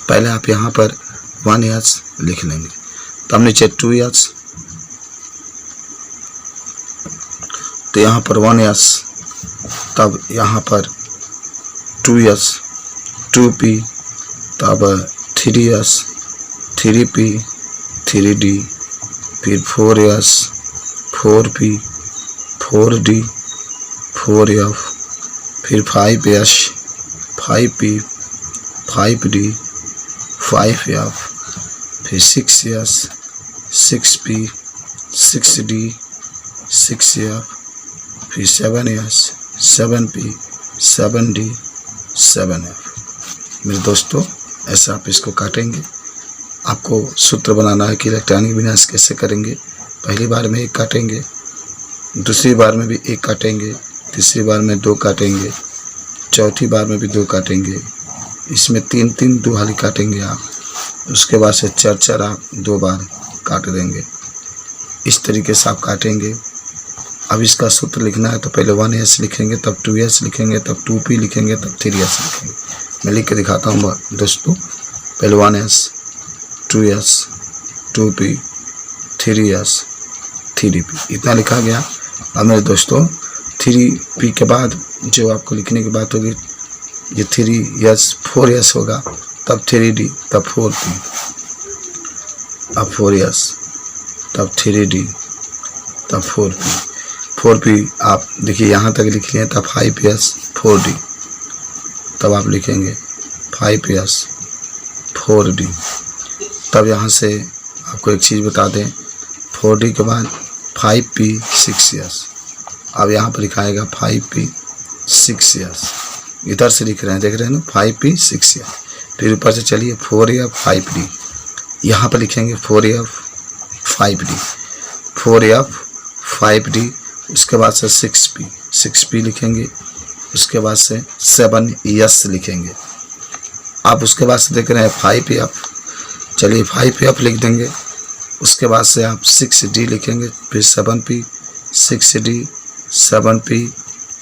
पहले आप यहाँ पर 1s लिख लेंगे, तब नीचे 2s, तो यहाँ पर 1s, तब यहाँ पर 2s, 2p, तब 3s, 3p, 3d, फिर 4s, 4p, 4d, 4f, फिर 5s, 5p, 5d, 5f, फिर 6s, 6p, 6d, 6f, फिर 7s, 7p, 7d, 7f। मेरे दोस्तों, ऐसे आप इसको काटेंगे। आपको सूत्र बनाना है कि इलेक्ट्रॉनिक विन्यास कैसे करेंगे। पहली बार में 1 काटेंगे, दूसरी बार में भी 1 काटेंगे, तीसरी बार में 2 काटेंगे, चौथी बार में भी 2 काटेंगे, इसमें 3-3 दुहाली काटेंगे आप। उसके बाद से 4-4 आप 2 बार काट देंगे। इस तरीके से आप काटेंगे। अब इसका सूत्र लिखना है तो पहले 1s लिखेंगे, तब 2s लिखेंगे, तब 2p लिखेंगे, तब 3s लिखेंगे। मैं लिख के दिखाता हूँ दोस्तों। पहले 1s, 2s, 2p, 3s, 3p, इतना लिखा गया। अब मेरे दोस्तों 3p के बाद जो आपको लिखने की बात होगी, ये 3s, 4s होगा, तब 3d, तब 4p, अब 4s, तब 3d, तब 4p, 4p आप देखिए यहाँ तक लिख लिए, तब 5s, 4d, तब आप लिखेंगे 5s, 4d। तब यहाँ से आपको एक चीज़ बता दें, 4d के बाद 5p, 6s, अब यहाँ पर लिखाएगा 5p, 6s, इधर से लिख रहे हैं, देख रहे हैं ना, 5p, 6s। फिर ऊपर से चलिए 4f, 5d, यहाँ पर लिखेंगे 4f, 5d, 4f, 5d, उसके बाद से 6p, 6p लिखेंगे, उसके बाद से 7s लिखेंगे। आप उसके बाद से देख रहे हैं 5f, चलिए 5f लिख देंगे, उसके बाद से आप 6d लिखेंगे, फिर 7p, 6d, 7p,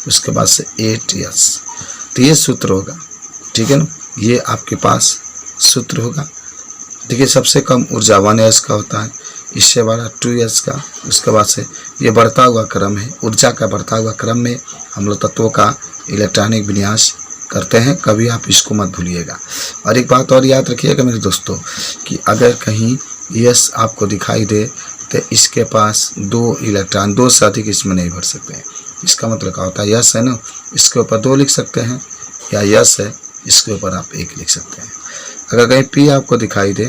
उसके बाद से 8s। तो ये सूत्र होगा, ठीक है ना, ये आपके पास सूत्र होगा। देखिए सबसे कम ऊर्जा 1s का होता है, इससे बड़ा 2s का, उसके बाद से ये बढ़ता हुआ क्रम है, ऊर्जा का बढ़ता हुआ क्रम में हम लोग तत्वों का इलेक्ट्रॉनिक विन्यास करते हैं। कभी आप इसको मत भूलिएगा। और एक बात और याद रखिएगा मेरे दोस्तों, कि अगर कहीं यस आपको दिखाई दे तो इसके पास 2 इलेक्ट्रॉन, 2 से अधिक इसमें नहीं भर सकते हैं। इसका मतलब क्या होता है, यस है ना, इसके ऊपर 2 लिख सकते हैं, या यस है इसके ऊपर आप 1 लिख सकते हैं। अगर कहीं पी आपको दिखाई दे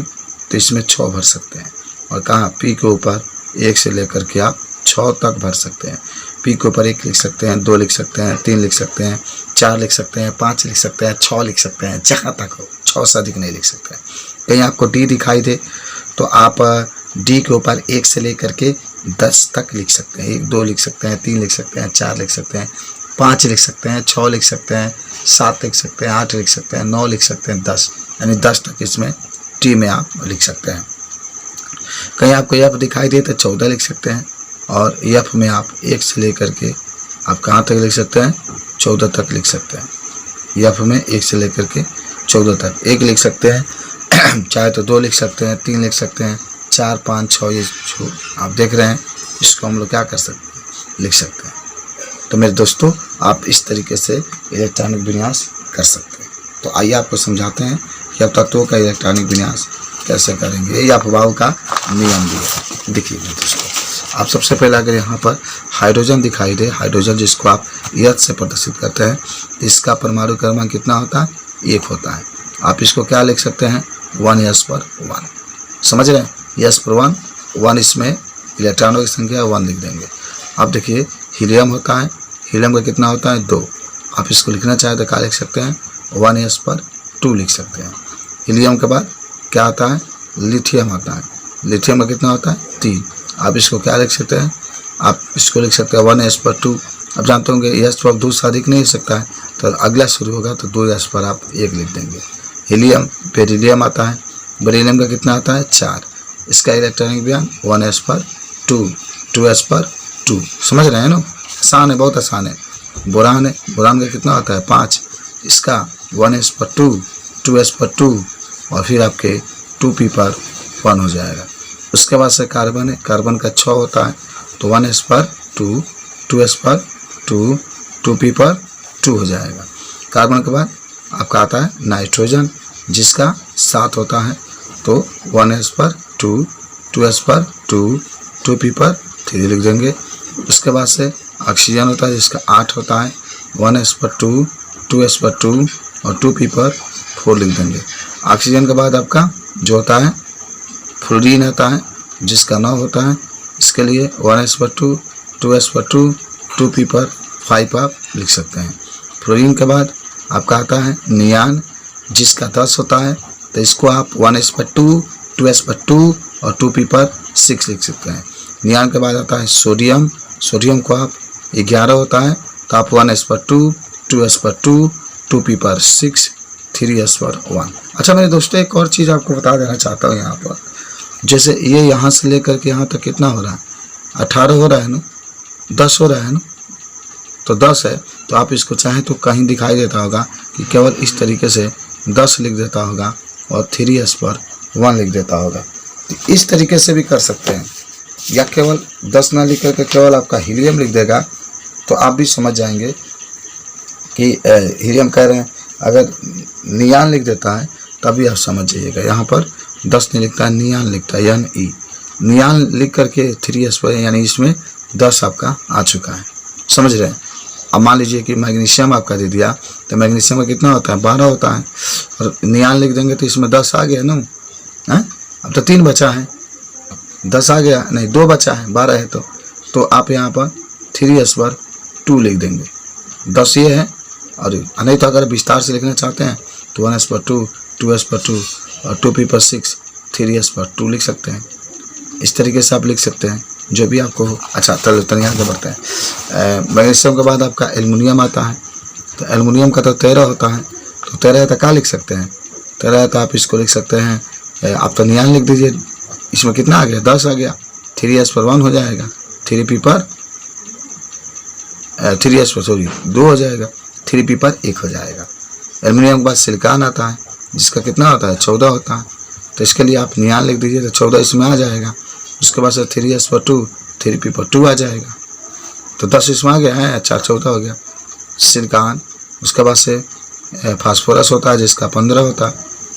तो इसमें 6 भर सकते हैं। और कहाँ पी के ऊपर 1 से लेकर के आप 6 तक भर सकते हैं। पी के ऊपर 1 लिख सकते हैं, 2 लिख सकते हैं, 3 लिख सकते हैं, 4 लिख सकते हैं, 5 लिख सकते हैं, 6 लिख सकते हैं, जहाँ तक हो, 6 से अधिक नहीं लिख सकते हैं। कहीं आपको डी दिखाई दे तो आप डी के ऊपर 1 से लेकर के 10 तक लिख सकते हैं। 1, 2 लिख सकते हैं, 3 लिख सकते हैं, 4 लिख सकते हैं, 5 लिख सकते हैं, 6 लिख सकते हैं, 7 लिख सकते हैं, 8 लिख सकते हैं, 9 लिख सकते हैं, 10, यानी 10 तक इसमें टी में आप लिख सकते हैं। कहीं आपको एफ दिखाई दे तो 14 लिख सकते हैं। और एफ में आप 1 से लेकर के आप कहाँ तक लिख सकते हैं, 14 तक लिख सकते हैं। एफ में 1 से लेकर के 14 तक 1 लिख सकते हैं, चाहे तो 2 लिख सकते हैं, 3 लिख सकते हैं, 4, 5, 6, ये आप देख रहे हैं, इसको हम लोग क्या कर सकते हैं, लिख सकते हैं। तो मेरे दोस्तों आप इस तरीके से इलेक्ट्रॉनिक विन्यास कर सकते हैं। तो आइए आपको समझाते हैं कि अब तत्वों का इलेक्ट्रॉनिक विन्यास कैसे करेंगे। ये अफवाह का नियम भी है। देखिए दोस्तों, आप सबसे पहले अगर यहाँ पर हाइड्रोजन दिखाई दे, हाइड्रोजन जिसको आप एच से प्रदर्शित करते हैं, इसका परमाणु क्रमांक कितना होता है, 1 होता है। आप इसको क्या लिख सकते हैं, 1s/1, समझ रहे हैं, s/1, 1 इसमें इलेक्ट्रॉनों की संख्या 1 लिख देंगे। अब देखिए हीलियम होता है, हीलियम का कितना होता है, 2। आप इसको लिखना चाहें तो क्या लिख सकते हैं, 1s/2 लिख सकते हैं। हीलियम के बाद क्या आता है, लिथियम आता है, लिथियम का कितना होता है, 3। आप इसको क्या लिख सकते हैं, आप इसको लिख सकते हैं 1s/2। अब जानते होंगे s/2 से अधिक नहीं हो सकता है, तो अगला शुरू होगा तो 2s पर आप 1 लिख देंगे। हीलियम, बेरिलियम आता है, बेरिलियम का कितना आता है, 4। इसका इलेक्ट्रॉनिक विन्यास 1s/2, 2s/2, समझ रहे हैं ना, आसान है, बहुत आसान है। बोरान है, बोरान का कितना होता है, 5। इसका 1s/2, 2s/2, और फिर आपके 2p पर 1 हो जाएगा। उसके बाद से कार्बन है, कार्बन का 6 होता है तो 1s पर 2, 2s पर 2, 2p पर 2 हो जाएगा। कार्बन के बाद आपका आता है नाइट्रोजन जिसका 7 होता है तो 1s पर 2, 2s पर 2, 2p पर 3 लिख देंगे। उसके बाद से ऑक्सीजन होता है जिसका 8 होता है, 1s पर 2, 2s पर 2 और 2p पर 4 लिख देंगे। ऑक्सीजन के बाद आपका जो होता है फ्लोरीन होता है जिसका 9 होता है, इसके लिए 1s पर 2, 2s पर 2, 2p पर 5 आप लिख सकते हैं। फ्लोरीन के बाद आपका आता है नियान जिसका 10 होता है तो इसको आप 1s पर 2, 2s पर 2 और 2p पर 6 लिख सकते हैं। नियान के बाद आता है सोडियम, सोडियम को आप 11 होता है तो आप 1s पर 2, 2s पर 2, 2p पर 6, 3s पर 1। अच्छा मेरे दोस्तों एक और चीज़ आपको बता देना चाहता हूँ यहाँ पर, जैसे ये यहाँ से लेकर के यहाँ तक कितना हो रहा है, 18 हो रहा है ना, 10 हो रहा है ना, तो 10 है तो आप इसको चाहें तो कहीं दिखाई देता होगा कि केवल इस तरीके से 10 लिख देता होगा और 3s पर 1 लिख देता होगा। तो इस तरीके से भी कर सकते हैं, या केवल 10 ना लिख करके केवल आपका हीलियम लिख देगा तो आप भी समझ जाएंगे कि हीलियम कह रहे हैं। अगर नियान लिख देता है तभी आप समझ जाइएगा, यहाँ पर 10 नहीं लिखता है, नियान लिखता है NE, नियान लिख करके 3s पर यानी इसमें 10 आपका आ चुका है, समझ रहे हैं। अब मान लीजिए कि मैग्नीशियम आपका दे दिया तो मैग्नीशियम का कितना होता है, 12 होता है और नियान लिख देंगे तो इसमें 10 आ गया ना, हैं? अब तो 3 बचा है, 10 आ गया नहीं, 2 बचा है, 12 है तो आप यहाँ पर 3s पर 2 लिख देंगे, 10 ये है। और नहीं तो अगर विस्तार से लिखना चाहते हैं तो 1s पर 2, 2s पर 2 और 2p पर 6, 3s पर 2 लिख सकते हैं। इस तरीके से आप लिख सकते हैं जो भी आपको हो। अच्छा तनिया के बढ़ते हैं। मैग्नीशियम के बाद आपका एल्युमिनियम आता है तो एल्युमिनियम का तो 13 होता है तो 13 है तो क्या लिख सकते हैं, 13 है तो आप इसको लिख सकते हैं, आप तो नियान लिख दीजिए, इसमें कितना आ गया, 10 आ गया, 3s पर 1 हो जाएगा, 3p पर 3s पर 2 हो जाएगा, 3p पर 1 हो जाएगा। एल्युमिनियम के बाद सिलिकॉन आता है जिसका कितना होता है, 14 होता है तो इसके लिए आप नियान लिख दीजिए तो 14 इसमें आ जाएगा। उसके बाद से 3s पर 2, 3p पर 2 आ जाएगा तो 10 इसमें आ गया है, 4 14 हो गया सिलिकॉन। उसके बाद से फास्फोरस होता है जिसका 15 होता है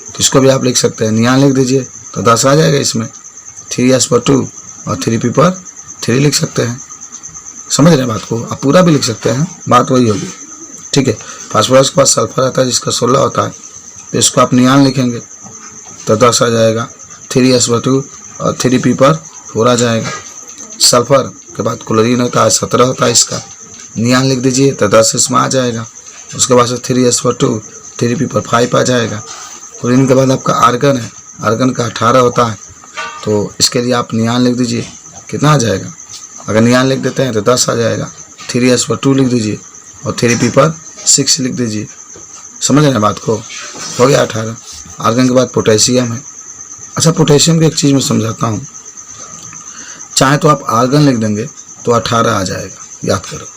तो इसको भी आप लिख सकते हैं, नियान लिख दीजिए तो 10 आ जाएगा इसमें, 3s पर 2 और 3p पर 3 लिख सकते हैं। समझ रहे हैं बात को, आप पूरा भी लिख सकते हैं, बात वही होगी, ठीक है। फास्फोरस के बाद सल्फर आता है जिसका 16 होता है तो इसको आप नियान लिखेंगे तो 10 आ जाएगा, 3s पर 2 और 3p पर 4 आ जाएगा। सल्फर के बाद क्लोरीन होता है, 17 होता है इसका, नियान लिख दीजिए तो 10 इसमें आ जाएगा। उसके बाद से 3s पर 2, 3p पर 5 आ जाएगा। क्लोरीन के बाद आपका आर्गन है, आर्गन का 18 होता है तो इसके लिए आप नियान लिख दीजिए, कितना आ जाएगा, अगर नियान लिख देते हैं तो 10 आ जाएगा, 3s पर 2 लिख दीजिए और 3p पर 6 लिख दीजिए। समझ रहे हैं बात को, हो गया 18। आर्गन के बाद पोटेशियम है। अच्छा पोटेशियम की एक चीज़ मैं समझाता हूँ, चाहे तो आप आर्गन लिख देंगे तो 18 आ जाएगा, याद करो,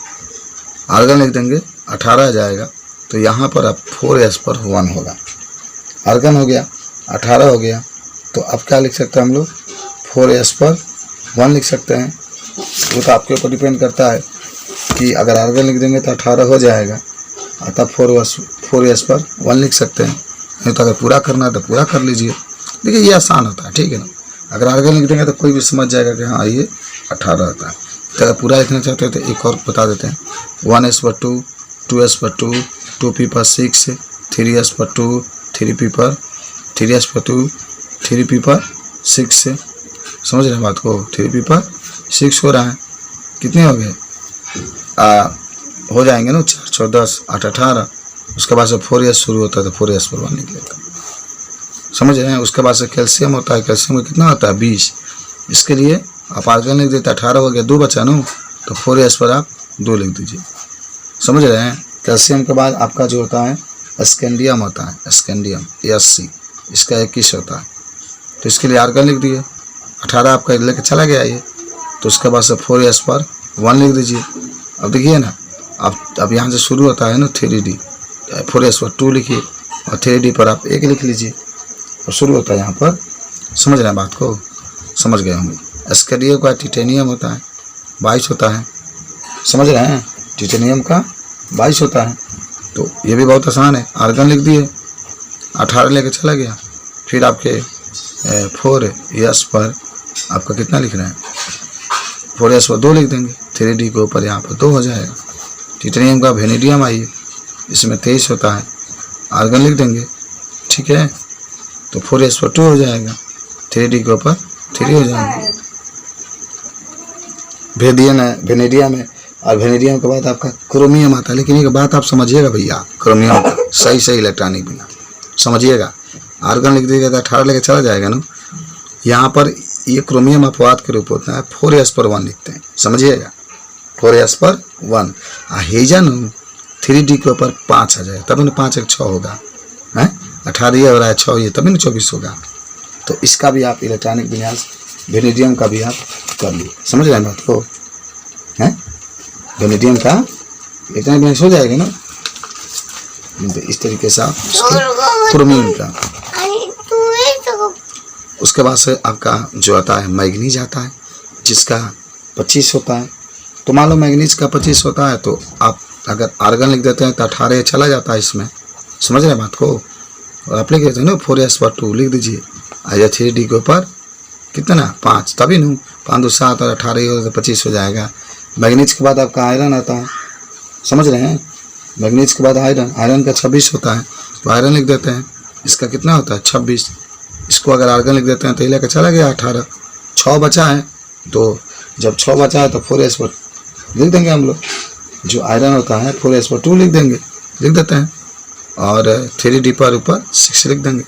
आर्गन लिख देंगे 18 आ जाएगा तो यहाँ पर अब 4s पर 1 होगा, आर्गन हो गया 18 हो गया तो अब क्या लिख सकते हैं हम लोग, 4s पर 1 लिख सकते हैं। वो तो आपके ऊपर डिपेंड करता है कि अगर आर्गन लिख देंगे तो 18 हो जाएगा, अतः 4s पर 1 लिख सकते हैं, नहीं तो अगर पूरा करना है तो पूरा कर लीजिए। देखिए ये आसान होता है, ठीक है ना। अगर आर्गन लिख देंगे तो कोई भी समझ जाएगा कि हाँ ये 18 होता है। तो अगर पूरा लिखना चाहते हैं तो एक और बता देते हैं, 1s पर 2, 2s पर 2, 2p पर 6, 3s पर 2, 3p पर 3s पर 2, 3p पर 6 से, समझ रहे हैं बात को, 3p पर 6 हो रहा है, कितने हो गए, हो जाएंगे ना 4 4 10 8 18। उसके बाद से 4s शुरू होता है तो 4s पर 1 निकलेगा, समझ रहे हैं। उसके बाद से कैल्शियम होता है, कैल्शियम में कितना होता है 20, इसके लिए आप आर्गन लिख देते 18 हो गया, 2 बचा ना तो 4s पर आप 2 लिख दीजिए, समझ रहे हैं। कैल्शियम के बाद आपका जो होता है स्कैंडियम होता है, स्कैंडियम SC, इसका 21 होता है तो इसके लिए आर्गन लिख दिए, 18 आपका लेके चला गया ये, तो उसके बाद से 4s पर 1 लिख दीजिए। अब देखिए ना, अब यहाँ से शुरू होता है ना 3D, 4s पर 2 लिखिए और 3D पर आप 1 लिख लीजिए, और शुरू होता है यहाँ पर। समझ रहे हैं बात को? समझ गए होंगे। एस्केरियो का टिटेनियम होता है 22 होता है। समझ रहे हैं? टिटेनियम का 22 होता है। तो ये भी बहुत आसान है। आर्गन लिख दिए, 18 लेके चला गया। फिर आपके 4s पर आपका कितना लिख रहे हैं? 4s पर 2 लिख देंगे। 3d के ऊपर यहाँ पर 2 हो जाएगा। टिटेनियम का वेनेडियम आइए, इसमें 23 होता है। आर्गन लिख देंगे, ठीक है। तो 4s पर 2 हो जाएगा। 3d के ऊपर 3 हो जाएगा। वेनेडियम है और वेनेडियम के बाद आपका क्रोमियम आता है। लेकिन एक बात आप समझिएगा भैया, क्रोमियम का सही इलेक्ट्रॉनिक बिना समझिएगा। आर्गन लिख दीजिएगा तो 18 लेके चला जाएगा ना। यहाँ पर ये क्रोमियम अपवाद के रूप होता है। 4s पर 1 लिखते हैं, समझिएगा। 4s पर 1। हेजन 3d के ऊपर 5 आ जाएगा, तभी ना 5 एक 6 होगा है। 18 ये हो रहा है, 6 ये, तभी ना 24 होगा। तो इसका भी आप इलेक्ट्रॉनिक विन्यास वेनेडियम का भी आप कर लिए। समझ रहे हैं बात को? हैं वेनेडियम का इलेक्ट्रॉनिक विन्यास हो जाएगा ना। तो इस तरीके से आप क्रोमियम का। उसके बाद से आपका जो आता है मैग्नीज आता है, जिसका 25 होता है। तो मान लो मैग्नीज का 25 होता है, तो आप अगर आर्गन लिख देते हैं तो 18 चला जाता है इसमें। समझ रहे हैं बात को? और आप लिख देते हैं ना 4s पर 2 लिख दीजिए। आया 3d के ऊपर कितना 5, तभी न 5 2 7 और 18 हो तो 25 हो जाएगा। मैग्नीज के बाद आपका आयरन आता है। समझ रहे हैं? मैग्नीज के बाद आयरन का 26 होता है। तो आयरन लिख देते हैं, इसका कितना होता है 26। इसको अगर आर्गन लिख देते हैं तो ये लेकर चला गया 18। 6 बचा है, तो जब 6 बचा है तो 4s पर लिख देंगे हम लोग। जो आयरन होता है 4s पर 2 लिख देंगे, लिख देते हैं। और 3d पर ऊपर 6 लिख देंगे।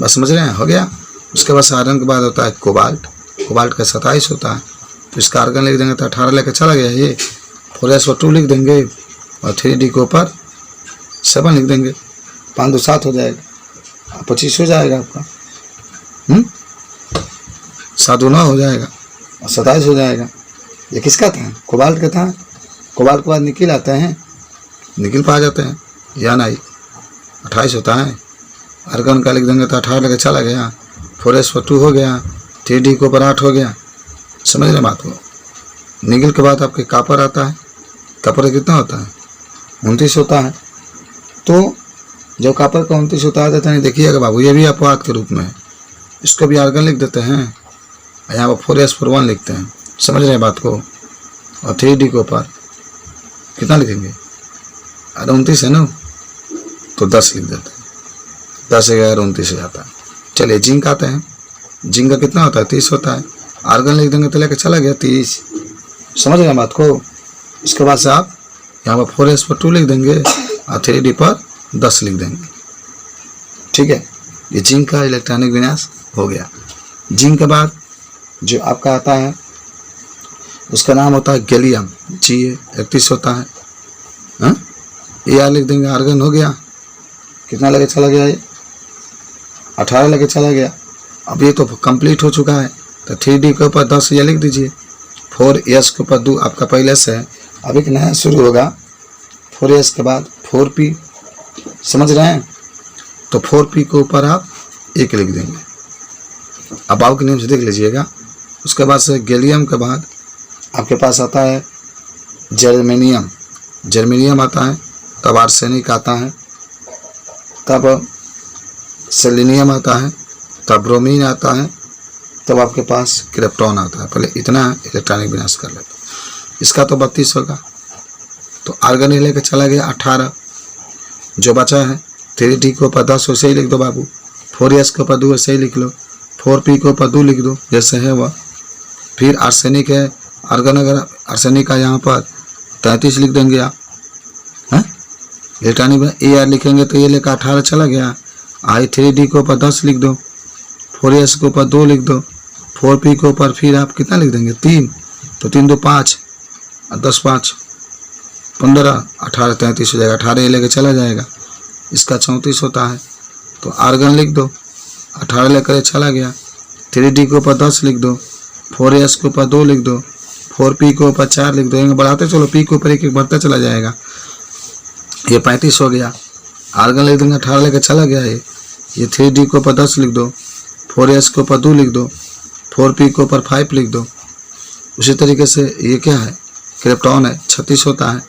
बस समझ रहे हैं? हो गया। उसके बाद आयरन के बाद होता है कोबाल्ट। कोबाल्ट का 27 होता है। तो इसका आर्गन लिख देंगे तो 18 लेकर चला गया ये। 4s पर 2 लिख देंगे और 3d के ऊपर 7 लिख देंगे। 5 2 7 हो जाएगा, 25 हो जाएगा आपका। 7 2 9 हो जाएगा और 27 हो जाएगा। ये किसका था? कोबाल्ट का था। कोबाल्ट के बाद निकिल आते हैं, निकिल पा जाते हैं या नहीं। 28 होता है। आर्गन का लिख देंगे तो 18 लेकर चला गया। 4s पर 2 हो गया। 3d के ऊपर 8 हो गया। समझ रहे बात को? निकिल के बाद आपके कापर आता है। कापर कितना होता है 29 होता है। तो जब कापर का 29 होता है तो देखिएगा बाबू, ये भी अपवाद के रूप में है। इसको भी आर्गन लिख देते हैं, यहाँ पर 4s पर 1 लिखते हैं। समझ रहे हैं बात को? और 3d के ऊपर कितना लिखेंगे? अरे 29 है ना, तो 10 लिख देते हैं। 10 11 29 हो जाता है। चलिए जिंक आते हैं। जिंक का कितना होता है 30 होता है। आर्गन लिख देंगे तो लेकर चला गया 30। समझ रहे हैं बात को? इसके बाद से आप यहाँ पर 4s पर 2 लिख देंगे और 3d पर 10 लिख देंगे। ठीक है, ये जिंक का इलेक्ट्रॉनिक विन्यास हो गया। जिंक के बाद जो आपका आता है उसका नाम होता है गैलियम। Ga 31 होता है। हाँ, ये लिख देंगे। आर्गन हो गया, कितना लेके चला गया? ये 18 लेके चला गया। अब ये तो कंप्लीट हो चुका है। तो 3d के ऊपर 10 ये लिख दीजिए। 4s के ऊपर 2 आपका पहले से है। अब एक नया शुरू होगा 4s के बाद 4p। समझ रहे हैं? तो 4p के ऊपर आप 1 लिख देंगे। अब आपके नेम से देख लीजिएगा। उसके बाद से गैलियम के बाद आपके पास आता है जर्मेनियम। जर्मेनियम आता है, तब आर्सेनिक आता है, तब सेलेनियम आता है, तब ब्रोमीन आता है, तब आपके पास क्रिप्टॉन आता है। पहले इतना इलेक्ट्रॉनिक विन्यास कर लेते। इसका तो 32 होगा। तो आर्गन लेकर चला गया 18। जो बचा है 3d के ऊपर 10 वैसे ही लिख दो बाबू। 4s के ऊपर 2 वैसे ही लिख लो। 4p के ऊपर 2 लिख दो जैसे है वह। फिर आर्सेनिक है। आर्गन अगर आर्सेनिक का यहाँ पर 33 लिख देंगे आप। हैं इलेक्ट्रॉनिक में AR लिखेंगे तो ये लेकर 18 चला गया। आई 3d के ऊपर 10 लिख दो। 4s के ऊपर 2 लिख दो। 4p के ऊपर फिर आप कितना लिख देंगे 3। तो 3 2 5 और 10 5 15 18 33 हो जाएगा। 18 ये लेकर चला जाएगा। इसका 34 होता है। तो आर्गन लिख दो। 18 लेकर चला गया। 3d के ऊपर 10 लिख दो। 4s के ऊपर 2 लिख दो। 4p के ऊपर 4 लिख दो। बढ़ाते चलो, p के ऊपर 1 बढ़ता चला जाएगा। ये 35 हो गया। आर्गन लिख देंगे। 18 लेकर चला गया। ये ये 3D के ऊपर 10 लिख दो, 4S के ऊपर 2 लिख दो, 4P के ऊपर 5 लिख दो। उसी तरीके से ये क्या है, क्रिप्टॉन है, 36 होता है,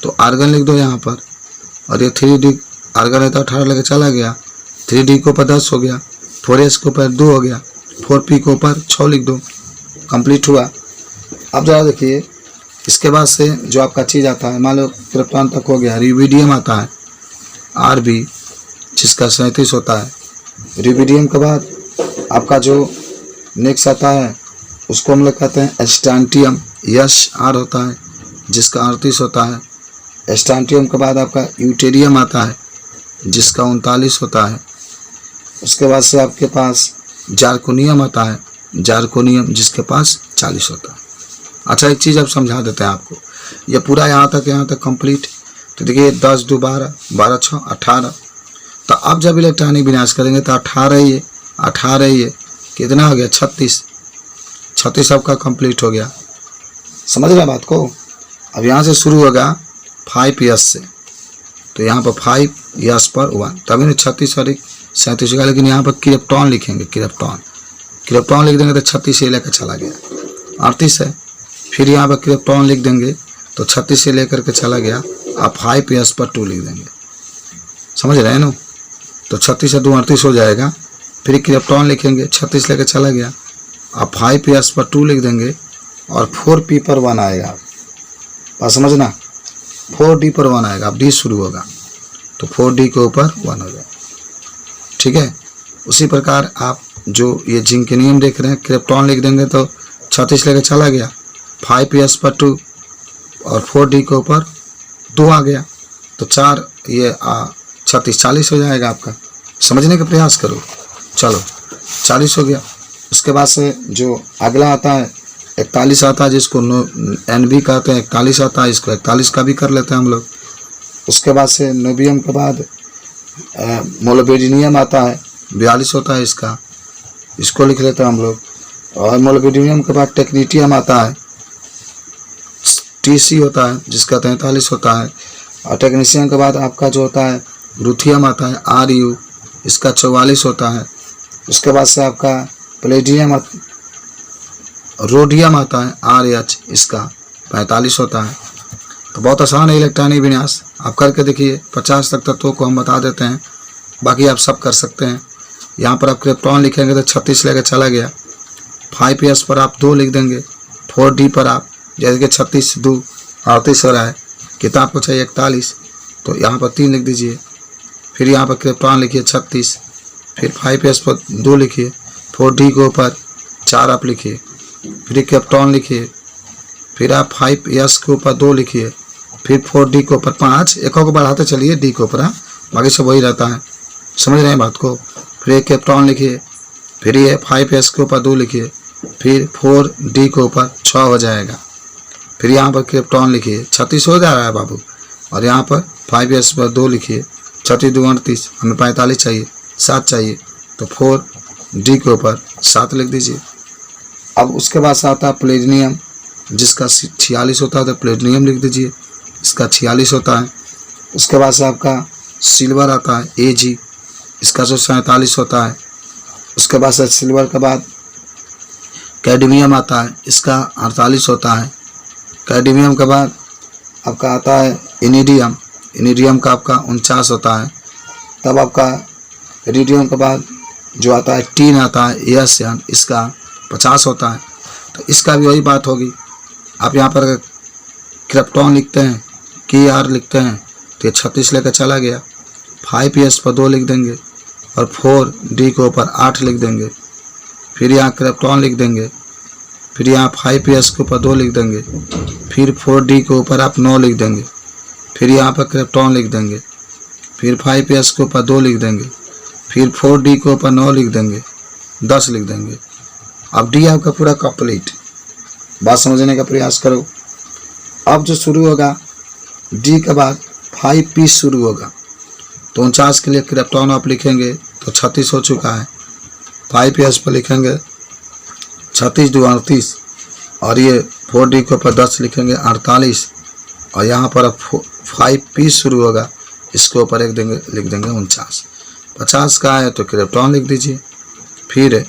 तो आर्गन लिख दो यहाँ पर। और ये 3D आर्गन है तो 18 लेके चला गया, 3D के ऊपर 10 हो गया, 4S के ऊपर 2 हो गया, 4P के ऊपर 6 लिख दो, कंप्लीट हुआ। अब ज़रा देखिए, इसके बाद से जो आपका चीज़ आता है, मान लो क्रिप्टॉन तक हो गया, रिबिडियम आता है RB, जिसका 37 होता है। रिबिडियम के बाद आपका जो नेक्स्ट आता है उसको हम लोग कहते हैं स्टैंटियम, SR होता है, जिसका 38 होता है। स्टैंटियम के बाद आपका यूटेरियम आता है, जिसका 39 होता है। उसके बाद से आपके पास जार्कोनियम आता है, जार्कोनियम जिसके पास 40 होता है। अच्छा, एक चीज़ अब समझा देते हैं आपको, ये पूरा यहाँ तक कंप्लीट। तो देखिए 10 2 12, 12 6 18। तो अब जब इलेक्ट्रॉनिक विन्यास करेंगे तो 18 ये कितना हो गया, 36 आपका कंप्लीट हो गया। समझ रहे बात को। अब यहाँ से शुरू होगा 5S से, तो यहाँ पर 5S पर 1, तभी ना 36 और 37 होगा। लेकिन यहाँ पर क्रिप्टॉन लिखेंगे, क्रिप्टॉन लिख देंगे तो 36 से लेकर चला गया 38 है। फिर यहाँ पर क्रिप्टॉन लिख देंगे तो 36 से लेकर के चला गया, आप 5S पर 2 लिख देंगे। समझ रहे हैं ना। तो 36 से 2 38 हो जाएगा। फिर क्रिप्टॉन लिखेंगे, 36 लेकर चला गया, आप 5S पर 2 लिख देंगे और 4P पर 1 आएगा। बात समझना, 4D पर 1 आएगा, अब D शुरू होगा तो 4D के ऊपर 1 हो जाएगा। ठीक है। उसी प्रकार आप जो ये जिंकनियम देख रहे हैं, क्रिप्टॉन लिख देंगे तो 36 लेकर चला गया, 5S पर 2 और 4D के ऊपर 2 आ गया, तो 4 ये 36 40 हो जाएगा आपका। समझने का प्रयास करो। चलो 40 हो गया। उसके बाद से जो अगला आता है 41 आता है, जिसको NB कहते हैं, 41 आता है, इसको 41 का भी कर लेते हैं हम लोग। उसके बाद से नोबियम के बाद मोलिब्डेनम आता है, 42 होता है इसका, इसको लिख लेते हैं हम लोग। और मोलिब्डेनम के बाद टेक्नीटियम आता है, TC होता है, जिसका 43 होता है। और टेक्नीशियम के बाद आपका जो होता है रुथियम आता है, RU, इसका 44 होता है। उसके बाद से आपका प्लेडियम रोडियम आता है, RH, इसका 45 होता है। तो बहुत आसान है इलेक्ट्रॉनिक विन्यास, आप करके देखिए। 50 तक तत्वों को हम बता देते हैं, बाकी आप सब कर सकते हैं। यहाँ पर आप क्रिप्टॉन लिखेंगे तो 36 लेकर चला गया, 5S पर आप 2 लिख देंगे, 4D पर आप जैसे कि 36 2 38 हो रहा है, किताब को चाहिए 41, तो यहाँ पर 3 लिख दीजिए। फिर यहाँ पर क्रिप्टॉन लिखिए 36, फिर 5S पर 2 लिखिए, 4D के ऊपर 4 आप लिखिए, फिर क्रिप्टॉन लिखिए, फिर आप 5S के ऊपर 2 लिखिए, फिर 4D के ऊपर 5, एक को बढ़ाते चलिए D के ऊपर, बाकी सब वही रहता है। समझ रहे हैं बात को। फिर एक क्रिप्टॉन लिखिए, फिर ये 5S के ऊपर 2 लिखिए, फिर 4D के ऊपर 6 हो जाएगा। फिर यहाँ पर क्रिप्टॉन लिखिए, 36 हो जा रहा है बाबू, और यहाँ पर 5S पर 2 लिखिए, 36 2 38, हमें 45 चाहिए, 7 चाहिए, तो 4D के ऊपर 7 लिख दीजिए। अब उसके बाद से आता है प्लेटिनियम, जिसका 46 होता है, तो प्लेटिनियम लिख दीजिए, इसका 46 होता है। उसके बाद से आपका सिल्वर आता है, AG, इसका 47 होता है। उसके बाद से सिल्वर के बाद कैडमियम आता है, इसका 48 होता है। कैडमियम के बाद आपका आता है इनिडियम, इनिडियम का आपका 49 होता है। तब आपका इरिडियम के बाद जो आता है टीन आता है, एशियन, इसका 50 होता है। तो इसका भी वही बात होगी। आप यहाँ पर क्रिप्टॉन लिखते हैं, KR लिखते हैं, तो ये 36 लेकर चला गया, 5S पर 2 लिख देंगे और 4D के ऊपर 8 लिख देंगे। फिर यहाँ क्रिप्टॉन लिख देंगे, फिर यहाँ 5S के ऊपर 2 लिख देंगे, फिर 4D के ऊपर आप 9 लिख देंगे, फिर यहाँ पर क्रिप्टॉन लिख देंगे, फिर 5S के ऊपर 2 लिख देंगे, फिर 4D के ऊपर 9 लिख देंगे, 10 लिख देंगे। अब D आपका पूरा कंप्लीट। बात समझने का प्रयास करो। अब जो शुरू होगा D के बाद 5P शुरू होगा, तो 49 के लिए क्रिप्टॉन आप लिखेंगे तो 36 हो चुका है। 5S पर लिखेंगे 36 2 38, और ये 4D के ऊपर 10 लिखेंगे 48, और यहाँ पर 5P शुरू होगा, इसके ऊपर लिख देंगे 49। 50 का है तो क्रिप्टॉन लिख दीजिए। फिर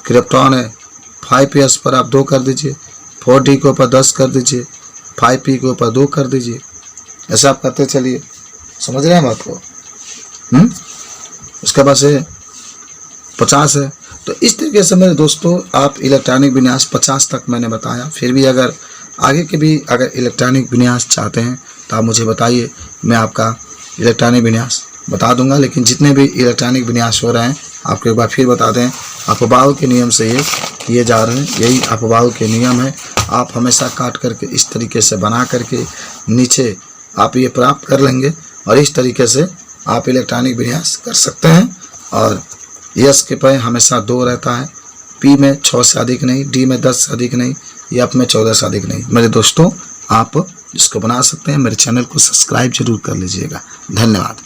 क्रिप्टॉन है 5s पर आप 2 कर दीजिए, 4d के ऊपर 10 कर दीजिए, 5p के ऊपर 2 कर दीजिए। ऐसा आप करते चलिए, समझ रहे हैं बात को। उसके बाद से 50 है। तो इस तरीके से मेरे दोस्तों आप इलेक्ट्रॉनिक विन्यास 50 तक मैंने बताया। फिर भी अगर आगे के भी अगर इलेक्ट्रॉनिक विन्यास चाहते हैं तो आप मुझे बताइए, मैं आपका इलेक्ट्रॉनिक विन्यास बता दूंगा। लेकिन जितने भी इलेक्ट्रॉनिक विन्यास हो रहे हैं आपको एक बार फिर बता दें, अपवाह के नियम से ये किए जा रहे हैं। यही अपवाह के नियम है। आप हमेशा काट करके इस तरीके से बना करके नीचे आप ये प्राप्त कर लेंगे और इस तरीके से आप इलेक्ट्रॉनिक विन्यास कर सकते हैं। और यस के पे हमेशा 2 रहता है, पी में 6 से अधिक नहीं, डी में 10 से अधिक नहीं, एफ में 14 से अधिक नहीं। मेरे दोस्तों आप इसको बना सकते हैं। मेरे चैनल को सब्सक्राइब जरूर कर लीजिएगा। धन्यवाद।